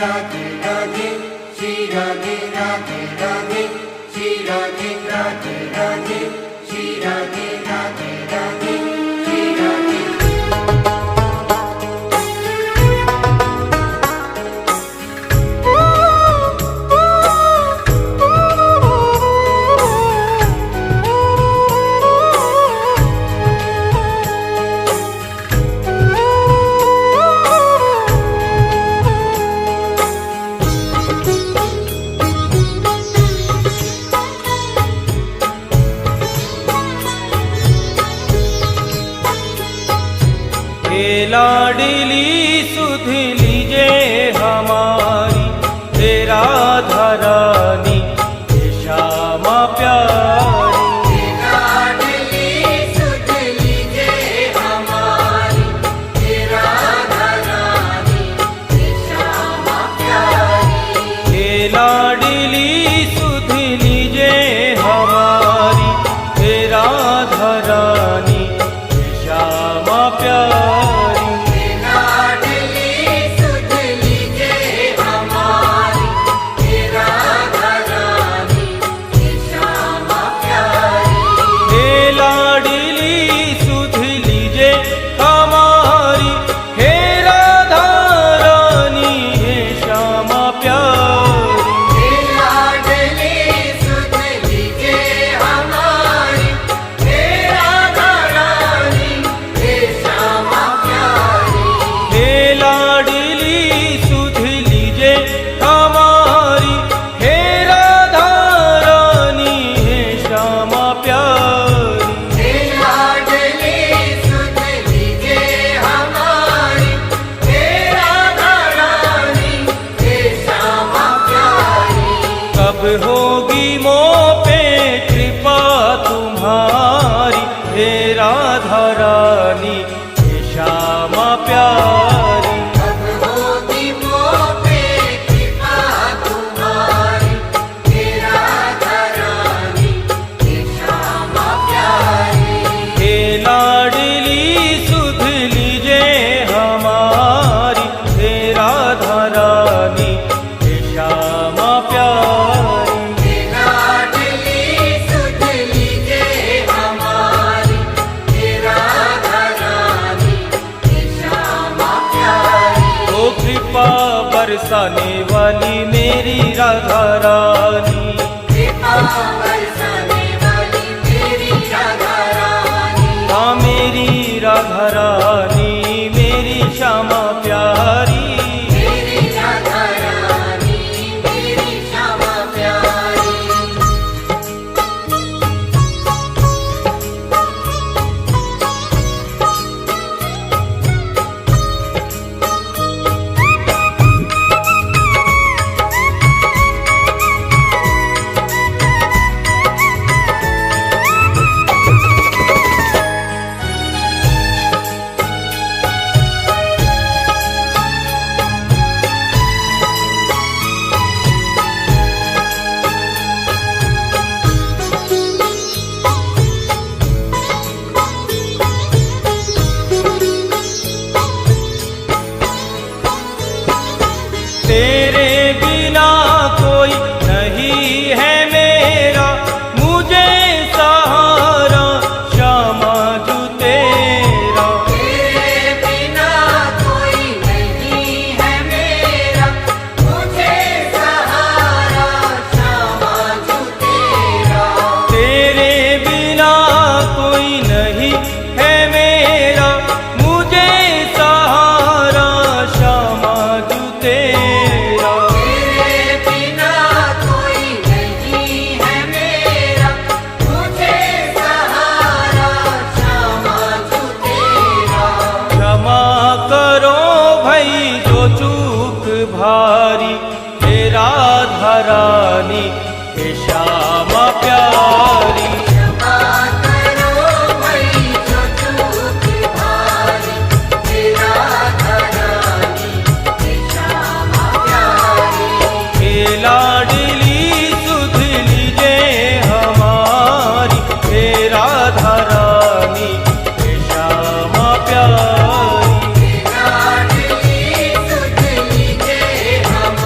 राधे राधे श्री राधे राधे राधे श्री राधे राधे राधे श्री राधे राधे राधे श्री राधे। लाडली सुध लीजे हमारी तेरा धरानी श्यामा प्यारी। लाडली सुध लीजे हमारी तेरा धरानी श्यामा प्यारी। लाडली सुध लीजे हमारी तेरा धरानी श्यामा प्यारी। होगी मो पे कृपा तुम्हारी हे राधा रानी हे श्यामा प्यारी। कब होगी मो पे कृपा तुम्हारी हे राधा रानी हे श्यामा प्यारी। हे लाडली सुध लीजे हमारी हे राधा रानी हे श्यामा प्यारी। बरसाने वाली मेरी राधा रानी कृपा बरसाने वाली मेरी राधा रानी। हाँ मेरी राधा रानी मेरी श्यामा प्यारी। मेरी राधा रानी मेरी श्यामा प्यारी। तेरे बिना कोई नहीं है मेरा मुझे सहारा श्यामा जू तेरा। तेरे बिना कोई नहीं है मेरा मुझे सहारा श्यामा जू तेरा। तेरे बिना कोई नहीं है मेरा मुझे सहारा श्यामा जू तेरा। भारी हे राधा रानी हे श्यामा प्यारी। क्षमा करो भाई जो चूक भारी हे राधा रानी हे श्यामा प्यारी। हे लाडली सुध लीजे हमारी हे राधा रानी हे श्यामा प्यारी। लाडली सुध लीजे हमारी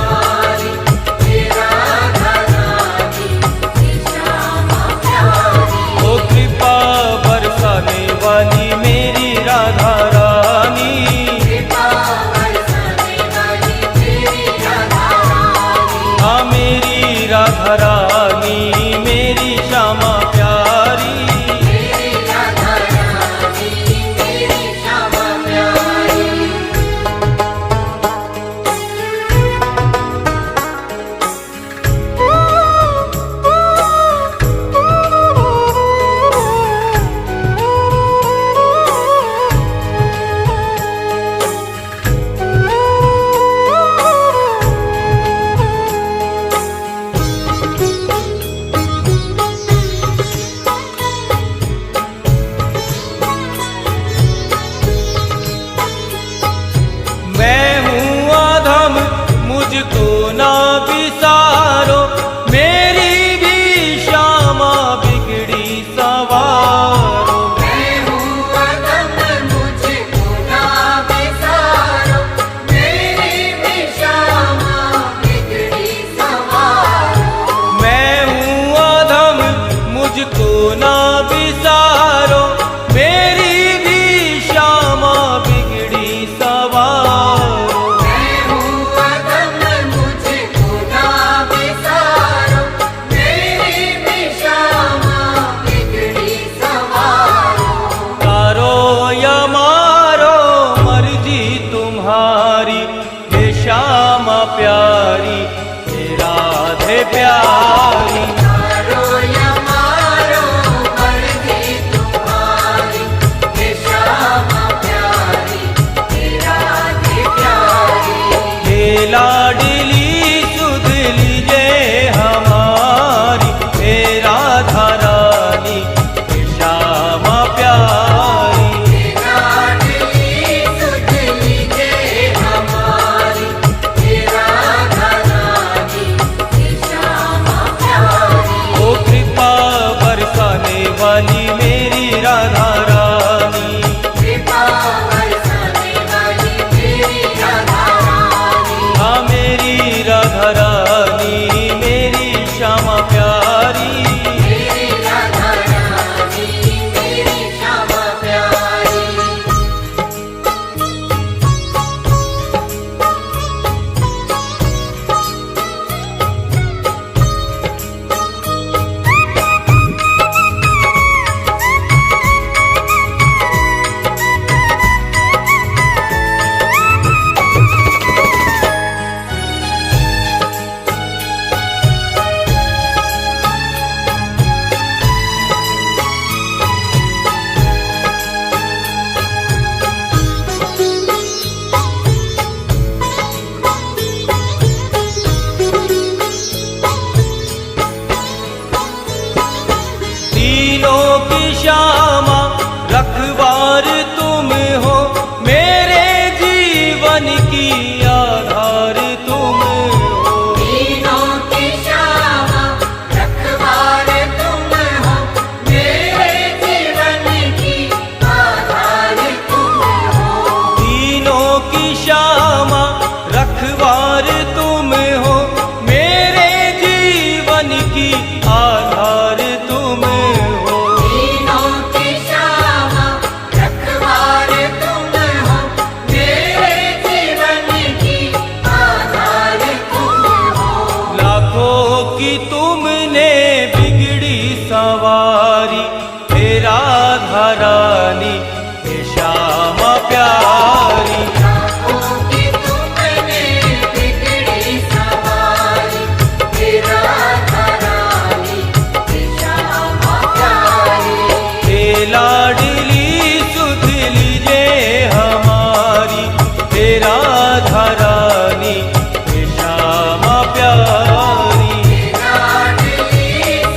प्यारी हे राधे प्यारी। तारो या मारो मर्जी तुम्हारी, हे श्यामा प्यारी हे राधे प्यारी। हे लाडली सुध लीजे हमारी, हे राधा रानी हे श्यामा प्यारी। हे लाडली सुध लीजे हमारी, हे राधा रानी हे श्यामा प्यारी। ओ कृपा बरसाने वाली मेरी राधा रानी, कृपा बरसाने वाली मेरी राधा रानी, हाँ मेरी राधा रानी मेरी श्यामा प्यारी। मेरी राधा रानी मेरी श्यामा प्यारी। तीनों की श्यामा रखवार तुम हो, मेरे जीवन की आधार तुम हो। तीनों की श्यामा रखवार तुम हो, मेरे जीवन की आधार तुम हो। तीनों की श्यामा रखवार तुम हो, मेरे जीवन की आधार तुम हो। तीनों की श्यामा रखवार तुम हो, मेरे जीवन की आधार तुम हो। लाखों की तुमने बिगड़ी सवारी, हे राधा रानी हे श्यामा प्यारी। लाखों की तुमने बिगड़ी सवारी, हे राधा रानी हे श्यामा प्यारी। हे लाडली सुध लीजे हमारी, हे राधा रानी हे श्यामा प्यारी। लाडली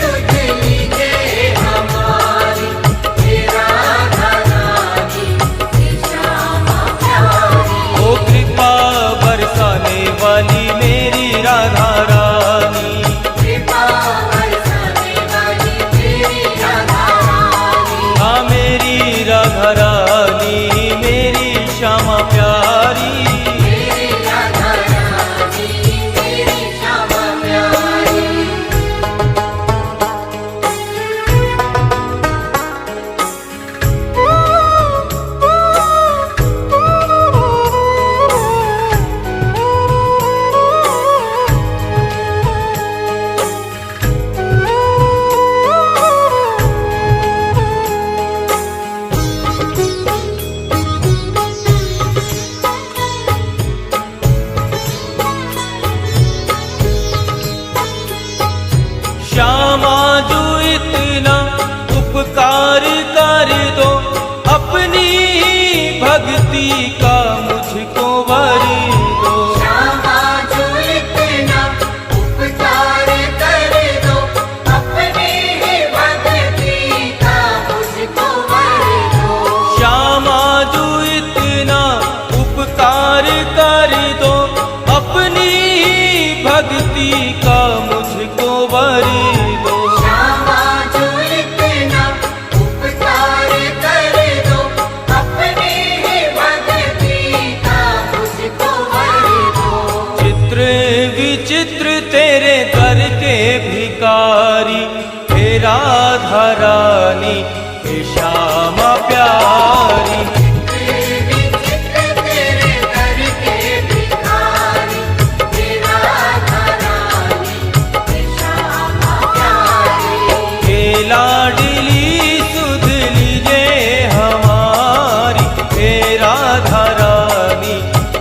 सुध लीजे हमारी, हे राधा रानी हे श्यामा प्यारी। ओ कृपा बरसाने वाली मेरी राधा रानी, कृपा बरसाने वाली मेरी राधा रानी, हाँ मेरी राधा रानी मेरी श्यामा प्यारी। मेरी राधा रानी मेरी श्यामा प्यारी। श्यामा जो इतना उपकार कर दो, अपनी भक्ति का मुझको वर दो। श्यामा जो इतना उपकार कर दो, अपनी ही भक्ति का मुझको वर दो। श्यामा जो इतना उपकार कर दो, अपनी भक्ति का मुझको वर दो। श्यामा जो इतना उपकार कर दो, अपनी ही भक्ति का मुझको वर दो। चित्र विचित्र तेरे दर के भिकारी, हे राधा रानी हे श्यामा प्यारी। विचित्र तेरे दर के भिखारी, हे राधा रानी हे श्यामा प्यारी। हे लाडली सुध लीजे हमारी, हे राधा रानी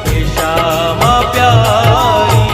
हे श्यामा प्यारी।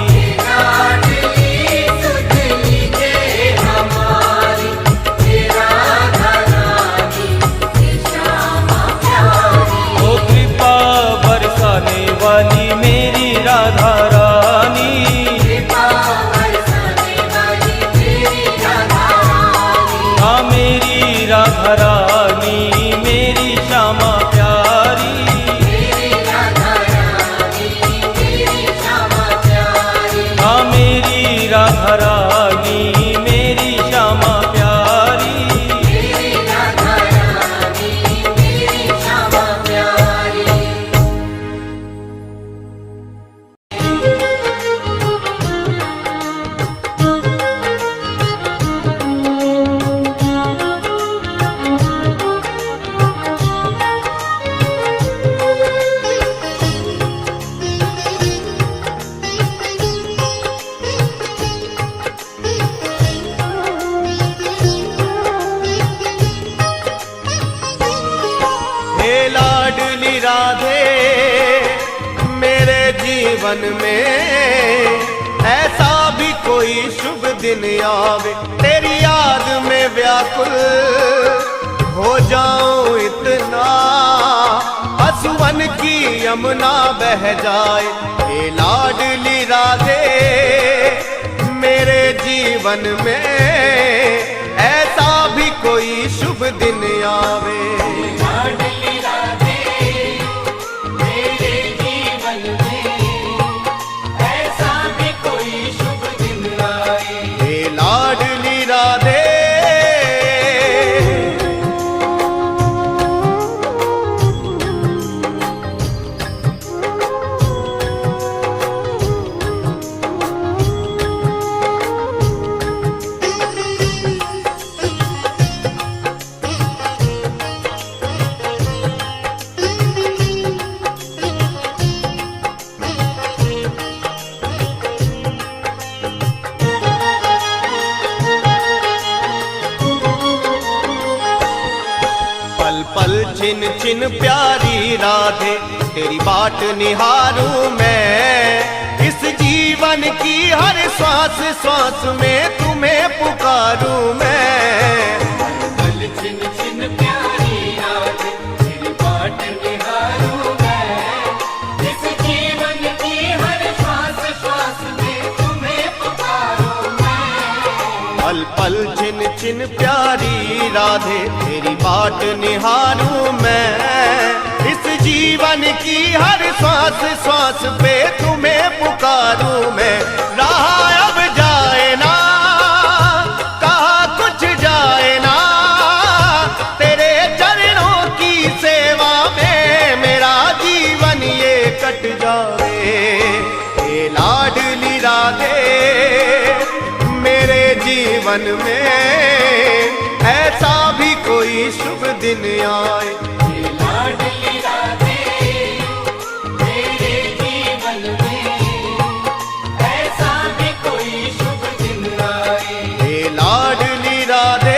जीवन में ऐसा भी कोई शुभ दिन आवे, तेरी याद में व्याकुल हो जाऊं इतना, असुवन की यमुना बह जाए। हे लाडली राधे मेरे जीवन में ऐसा भी कोई शुभ दिन आवे। लाडली राधे मेरे जीवन में ऐसा भी कोई शुभ दिन आए। हे लाडली राधे पल छिन छिन प्यारी राधे तेरी बाट निहारूं मैं, इस जीवन की हर श्वास श्वास में तुम्हें पुकारूं मैं। पल छिन छिन प्यारी राधे तेरी बाट निहारूं मैं, इस जीवन की हर श्वास श्वास में तुम्हें पुकारूं मैं। पल पल छिन छिन प्यारी राधे तेरी बाट निहारूं मैं, इस जीवन की हर श्वास श्वास पे तुम्हें पुकारूं मैं। रहा अब जाए ना कहा कुछ जाए ना, तेरे चरणों की सेवा में मेरा जीवन ये कट जाए। हे लाडली राधे मेरे जीवन में ऐसा भी कोई शुभ दिन आए। हे लाडली राधे मेरे जीवन में ऐसा भी कोई शुभ दिन आए। हे लाडली राधे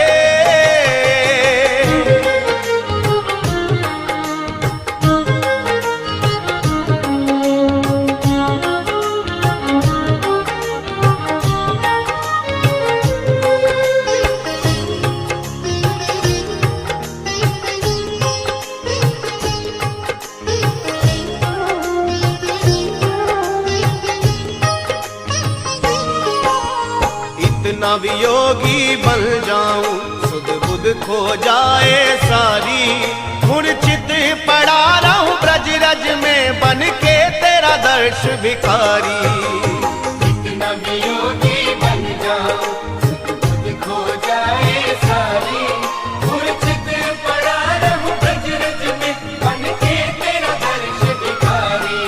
इतना वियोगी बन जाऊं सुध बुध खो जाए सारी, मूर्छित पड़ा रहूं ब्रज रज में बन के तेरा दर्श भिखारी। इतना वियोगी बन जाऊं खुद खो जाए सारी, मूर्छित पड़ा रहूं ब्रज रज में बन के तेरा दर्श भिखारी।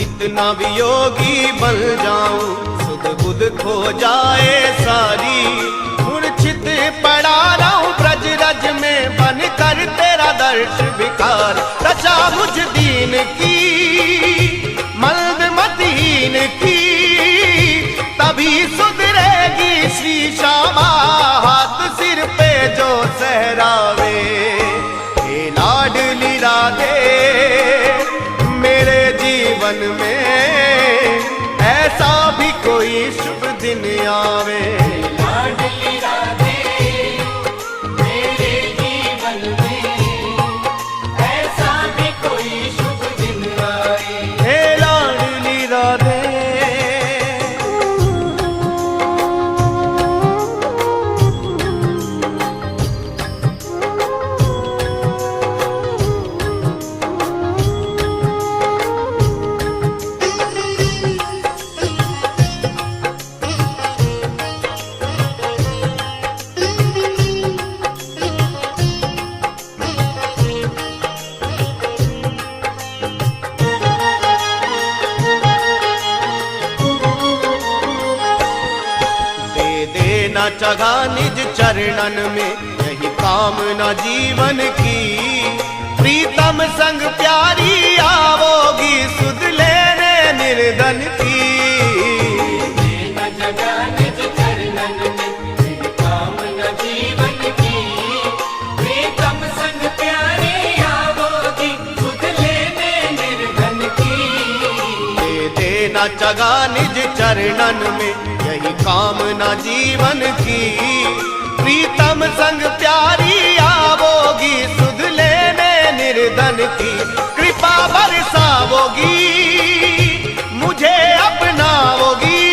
इतना वियोगी बन जाऊं सुध बुध खो जाए सारी, मूर्छित पड़ा रहूं ब्रज रज में बन कर तेरा दर्श भिखार। रचा मुझ दीन की मल्द मतीन की, तभी सुधरेगी श्री श्यामा हाथ सिर पे जो सहरावे। हे लाडली राधे मेरे जीवन में ऐसा भी कोई शुभ दिन आवे। लाडली राधे मेरे जीवन में ऐसा भी कोई शुभ दिन आए। हे लाडली राधे चढ़ा निज चरणन में यही कामना जीवन की, प्रीतम संग प्यारी आवोगी सुध लेने निर्धन की। बेड़ा चगा निज चरणन में, यही कामना जीवन की। प्रीतम संग प्यारी आवोगी, सुध लेने निर्धन की। कृपा बरसावोगी, मुझे अपनाओगी,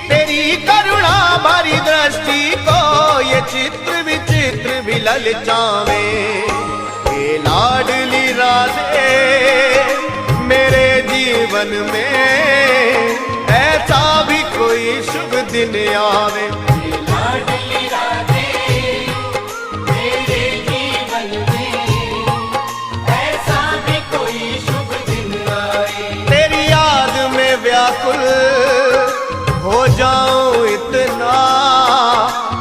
तेरी करुणा भरी दृष्टि को ये चित्र विचित्र भी ललचावे। हे लाडली राधे मेरे जीवन में ऐसा भी कोई शुभ दिन आवे। लाडली राधे मेरे जीवन में ऐसा भी कोई शुभ दिन आए। तेरी याद में व्याकुल हो जाऊं इतना,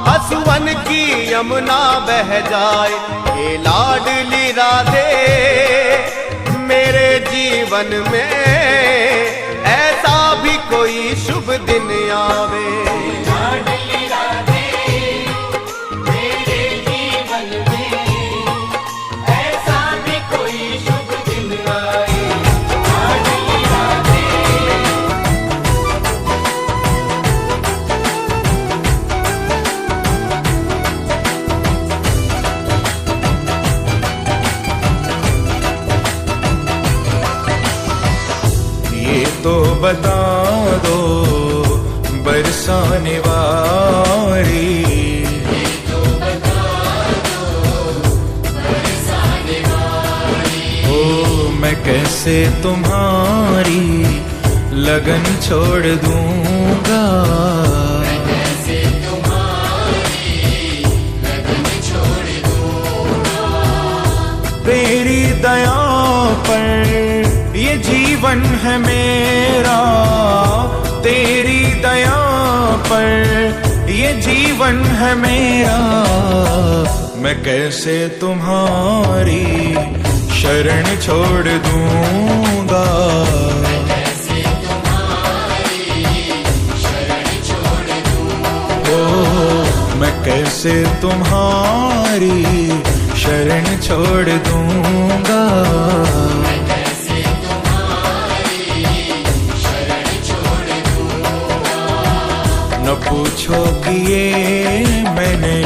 हंसुवन की यमुना बह जाए। ये लाडली राधे मेरे जीवन में ऐसा भी कोई शुभ दिन आवे। लाडली राधे मेरे जीवन में ऐसा भी कोई शुभ दिन आए। लाडली राधे ये तो बता दो बरसाने वाली, ओ मैं कैसे तुम्हारी लगन छोड़ दूंगा। तेरी दया पर ये जीवन है मेरा, तेरी दया पर ये जीवन है मेरा। मैं कैसे तुम्हारी शरण छोड़ दूंगा। ओ मैं कैसे तुम्हारी शरण छोड़ दूंगा। न पूछो कि ये मैंने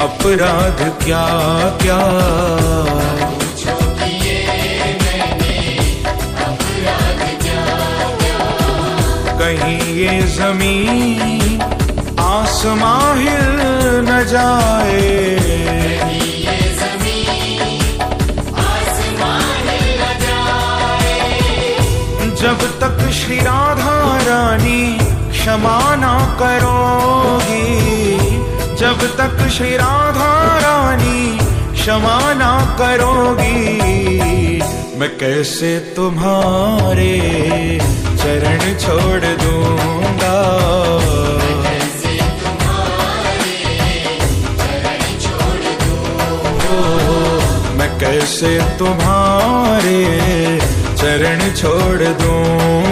अपराध क्या क्या, कहीं ये जमीन आसमां हिल न जाए। जब तक श्री राधा रानी क्षमा ना करोगी, जब तक श्री राधा रानी क्षमा ना करोगी, मैं कैसे तुम्हारे चरण छोड़ दूंगा। मैं कैसे तुम्हारे चरण छोड़ दूं।